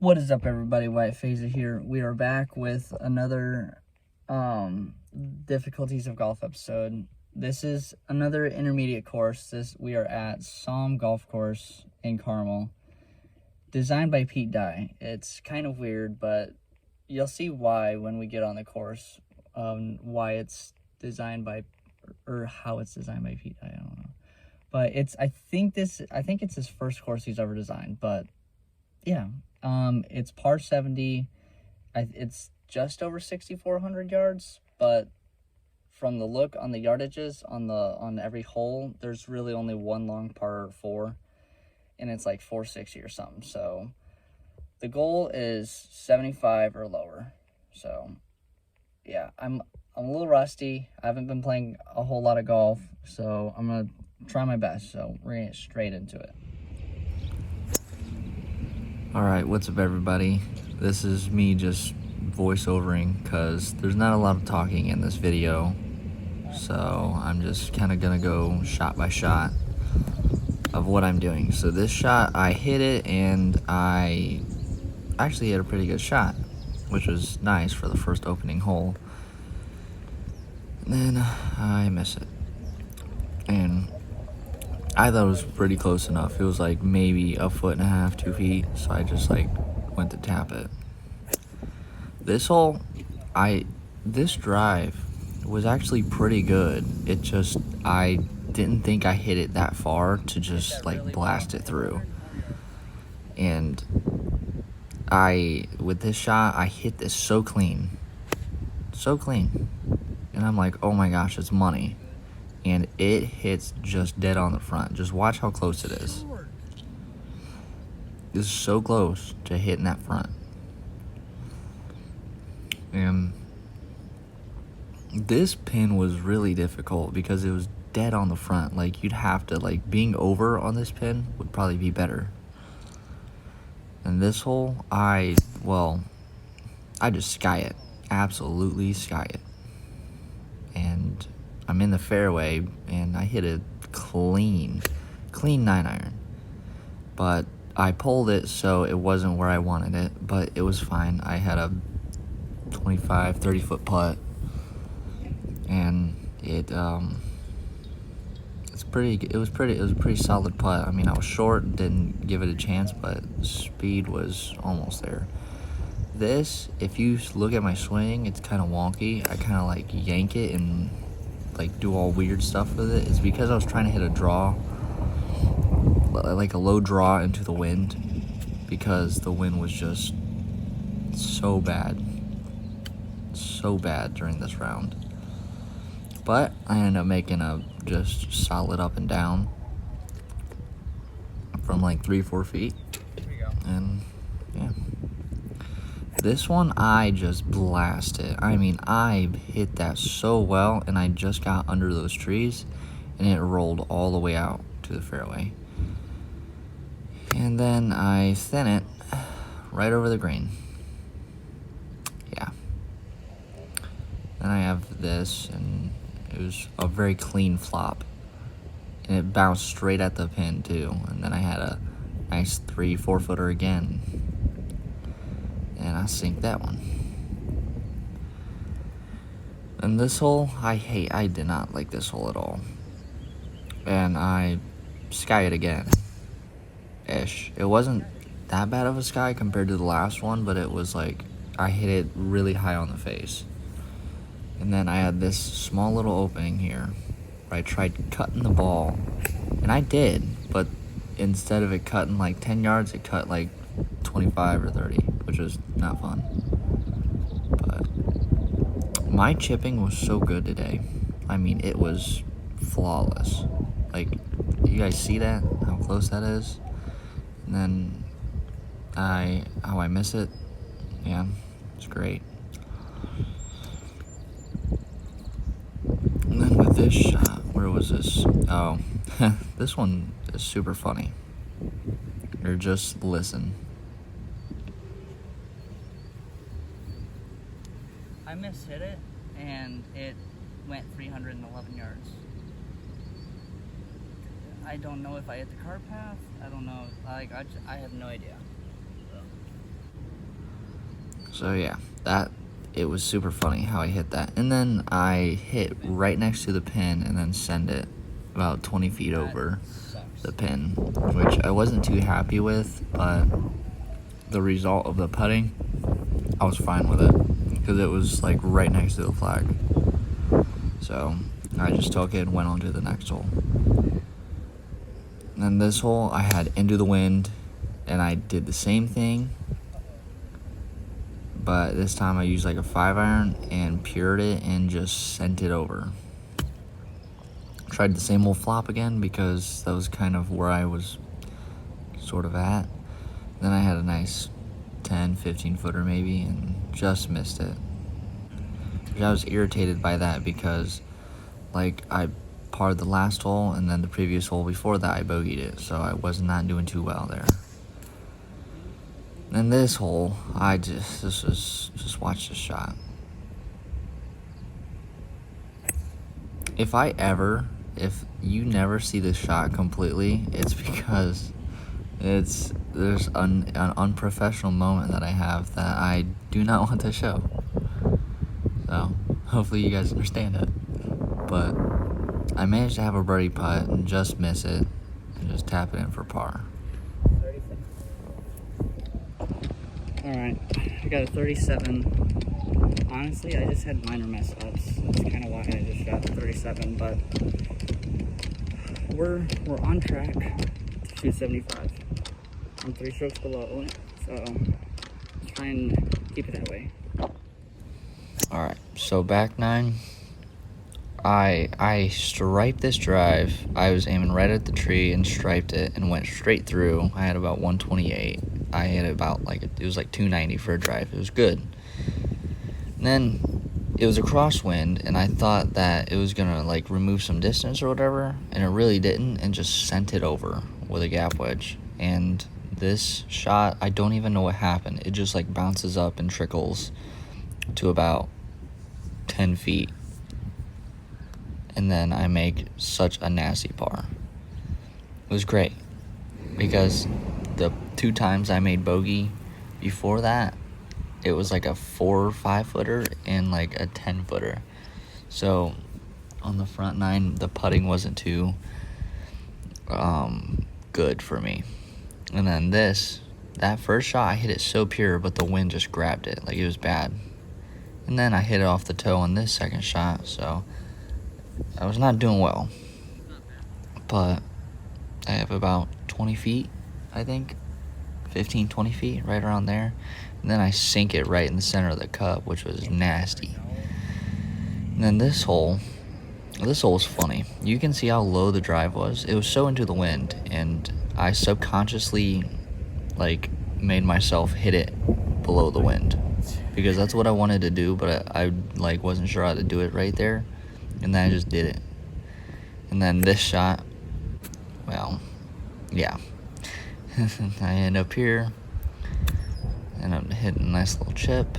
What is up, everybody? White Phaser here. We are back with another difficulties of golf episode. This is another intermediate course. We are at Sahm Golf Course in Carmel, designed by Pete Dye. It's kind of weird, but you'll see why when we get on the course. Why it's designed by, or how it's designed by Pete Dye. I don't know, but I think it's his first course he's ever designed. But yeah. It's par 70. It's just over 6,400 yards, but from the look on the yardages on every hole, there's really only one long par 4, and it's like 460 or something. So the goal is 75 or lower. So yeah, I'm a little rusty. I haven't been playing a whole lot of golf, so I'm gonna try my best. So we're gonna get straight into it. Alright, what's up, everybody? This is me just voiceovering because there's not a lot of talking in this video, so I'm just kind of gonna go shot by shot of what I'm doing. So this shot, I hit it, and I actually hit a pretty good shot, which was nice for the first opening hole. And then I miss it, and I thought it was pretty close enough. It was like maybe 1.5 feet, 2 feet, so I just like went to tap it. This hole, this drive was actually pretty good. It just, I didn't think I hit it that far to just like blast it through. And with this shot, I hit this so clean. And I'm like, oh my gosh, it's money. And it hits just dead on the front. Just watch how close it is. This is so close to hitting that front. And this pin was really difficult because it was dead on the front. Like, you'd have to, like, being over on this pin would probably be better. And this hole, I just sky it. Absolutely sky it. And I'm in the fairway, and I hit a clean 9-iron. But I pulled it, so it wasn't where I wanted it, but it was fine. I had a 25, 30-foot putt, and it was a pretty solid putt. I mean, I was short, didn't give it a chance, but speed was almost there. This, if you look at my swing, it's kind of wonky. I kind of like yank it and like do all weird stuff with it. It's because I was trying to hit a draw, like a low draw into the wind, because the wind was just so bad during this round. But I ended up making a just solid up and down from like 3-4 feet. Here we go. And yeah, this one I just blasted. I mean, I hit that so well, and I just got under those trees, and it rolled all the way out to the fairway. And then I thin it right over the green. Yeah. Then I have this, and it was a very clean flop. And it bounced straight at the pin, too. And then I had a nice 3-4 footer again. And I sink that one. And this hole, I did not like this hole at all. And I sky it again. Ish. It wasn't that bad of a sky compared to the last one, but it was like, I hit it really high on the face. And then I had this small little opening here, where I tried cutting the ball. And I did, but instead of it cutting like 10 yards, it cut like 25 or 30, which was not fun. But my chipping was so good today. I mean, it was flawless. Like, you guys see that? How close that is? And then how I miss it? Yeah, it's great. And then with this shot, where was this? Oh, this one is super funny. Or just listen. I mishit it, and it went 311 yards. I don't know if I hit the car path. I don't know. Like, I have no idea. So. So yeah, it was super funny how I hit that. And then I hit right next to the pin and then send it about 20 feet over the pin, which I wasn't too happy with, but the result of the putting, I was fine with it because it was like right next to the flag. So I just took it and went on to the next hole. And then this hole I had into the wind, and I did the same thing, but this time I used like a 5-iron and pured it and just sent it over. Tried the same old flop again because that was kind of where I was sort of at. Then I had a nice 10-15 footer maybe and just missed it. Which I was irritated by that because like I parred the last hole and then the previous hole before that I bogeyed it, so I was not doing too well there. And this hole, just watch the shot. If you never see this shot completely, it's because there's an unprofessional moment that I have that I do not want to show. So hopefully you guys understand it. But I managed to have a birdie putt and just miss it and just tap it in for par. Alright, I got a 37. Honestly, I just had minor mess ups. That's kind of why I just shot the 37, but we're on track to shoot 75. I'm 3 strokes below it, so let's try and keep it that way. Alright, so back 9. I striped this drive. I was aiming right at the tree and striped it and went straight through. I had about 128. I hit about it was like 290 for a drive. It was good. And then it was a crosswind, and I thought that it was gonna like remove some distance or whatever, and it really didn't, and just sent it over with a gap wedge. And this shot, I don't even know what happened. It just like bounces up and trickles to about 10 feet. And then I make such a nasty par. It was great because the 2 times I made bogey before that, it was like a 4 or 5 footer and like a 10 footer. So on the front 9, the putting wasn't too good for me. And then that first shot, I hit it so pure, but the wind just grabbed it. Like, it was bad. And then I hit it off the toe on this second shot, so I was not doing well. But I have about 20 feet, I think. 15, 20 feet, right around there. And then I sink it right in the center of the cup, which was nasty. And then this hole was funny. You can see how low the drive was. It was so into the wind, and I subconsciously made myself hit it below the wind because that's what I wanted to do, but I wasn't sure how to do it right there, and then I just did it. And then this shot, well, yeah. I end up here, and I'm hitting a nice little chip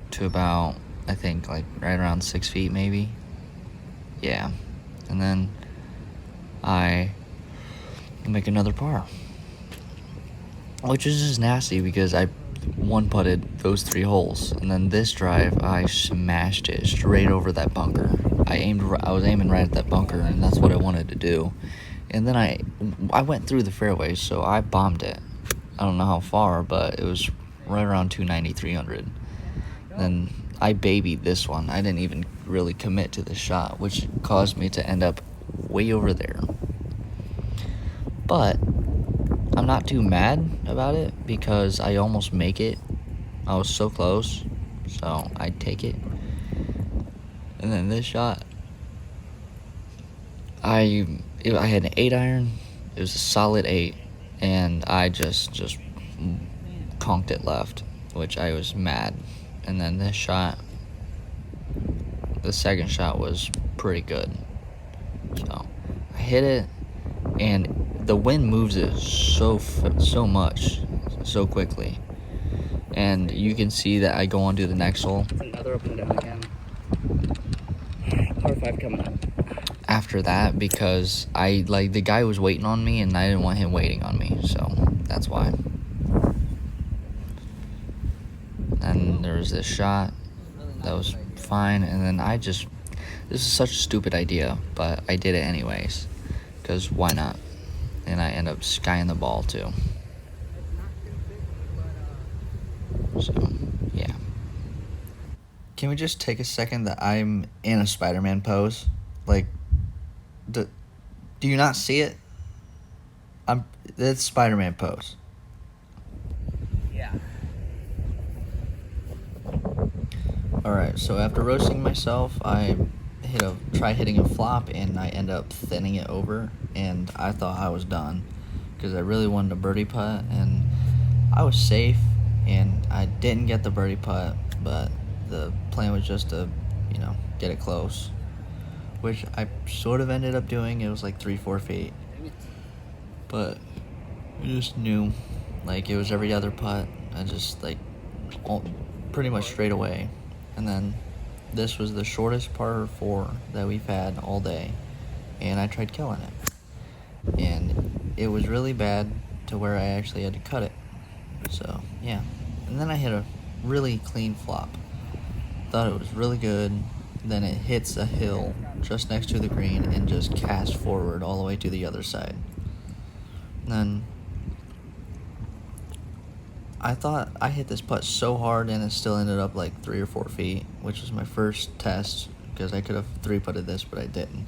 to about, I think, right around 6 feet maybe. Yeah. And then I make another par, which is just nasty because I one-putted those 3 holes, and then this drive I smashed it straight over that bunker. I was aiming right at that bunker, and that's what I wanted to do. And then I went through the fairway, so I bombed it. I don't know how far, but it was right around 290, 300. Then I babied this one. I didn't even really commit to the shot, which caused me to end up way over there. But I'm not too mad about it because I almost make it. I was so close, so I take it. And then this shot, I had an 8-iron. It was a solid 8, and I just conked it left, which I was mad. And then this shot, the second shot was pretty good. So I hit it, and the wind moves it so much, so quickly. And you can see that I go on to the next hole. Another up and down again. Par 5 coming up. After that, because the guy was waiting on me, and I didn't want him waiting on me, so that's why. And then there was this shot that was fine, and then this is such a stupid idea, but I did it anyways, because why not? And I end up skying the ball too. So, yeah. Can we just take a second that I'm in a Spider-Man pose? Like, do you not see it? It's Spider-Man pose. Yeah. Alright, so after roasting myself, I try hitting a flop, and I end up thinning it over, and I thought I was done, because I really wanted a birdie putt, and I was safe, and I didn't get the birdie putt, but the plan was just to, get it close, which I sort of ended up doing. It was like 3-4 feet, but I just knew, like, it was every other putt. I just, like, pretty much straight away. And then this was the shortest par 4 that we've had all day, and I tried killing it, and it was really bad to where I actually had to cut it. So yeah, and then I hit a really clean flop. Thought it was really good. Then it hits a hill just next to the green and just casts forward all the way to the other side. And then I thought I hit this putt so hard, and it still ended up like 3 or 4 feet, which was my first test, because I could have 3-putted this, but I didn't.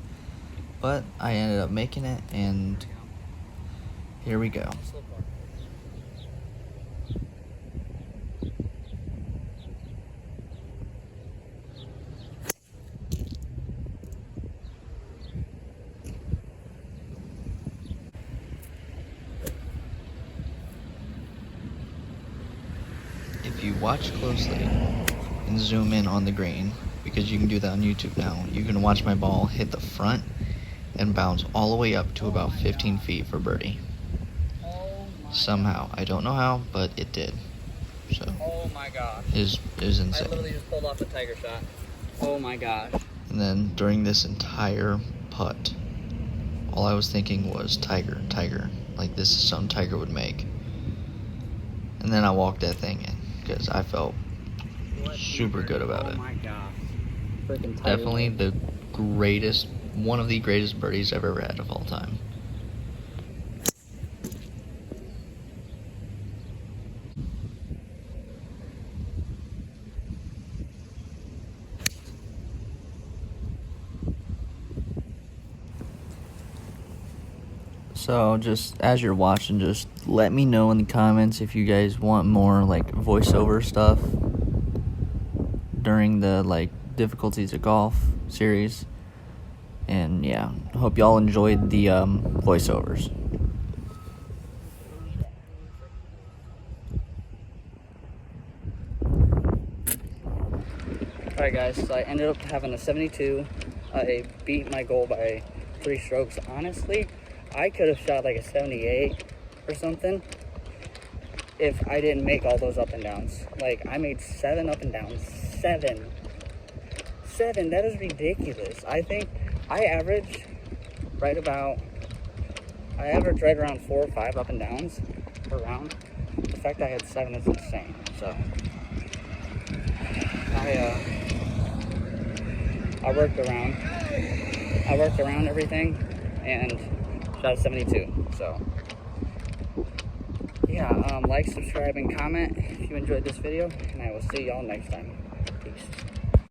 But I ended up making it, and here we go. If you watch closely and zoom in on the green, because you can do that on YouTube now, you can watch my ball hit the front and bounce all the way up to about 15 feet for birdie. Somehow. I don't know how, but it did. So, oh my gosh. It was insane. I literally just pulled off a tiger shot. Oh my gosh. And then during this entire putt, all I was thinking was Tiger, Tiger. Like, this is something Tiger would make. And then I walked that thing in, because I felt super good about it. Oh my gosh. Freaking Tiger. Definitely one of the greatest birdies I've ever had of all time. So just as you're watching, just let me know in the comments if you guys want more like voiceover stuff during the like difficulties of golf series. And yeah, hope y'all enjoyed the voiceovers. Alright guys, so I ended up having a 72. I beat my goal by 3 strokes. Honestly, I could have shot like a 78 or something if I didn't make all those up and downs. Like, I made 7 up and downs. 7. That is ridiculous. I think I average right around 4 or 5 up and downs per round. The fact I had 7 is insane. So I worked around everything and shot a 72. So yeah, like, subscribe, and comment if you enjoyed this video, and I will see y'all next time. Peace.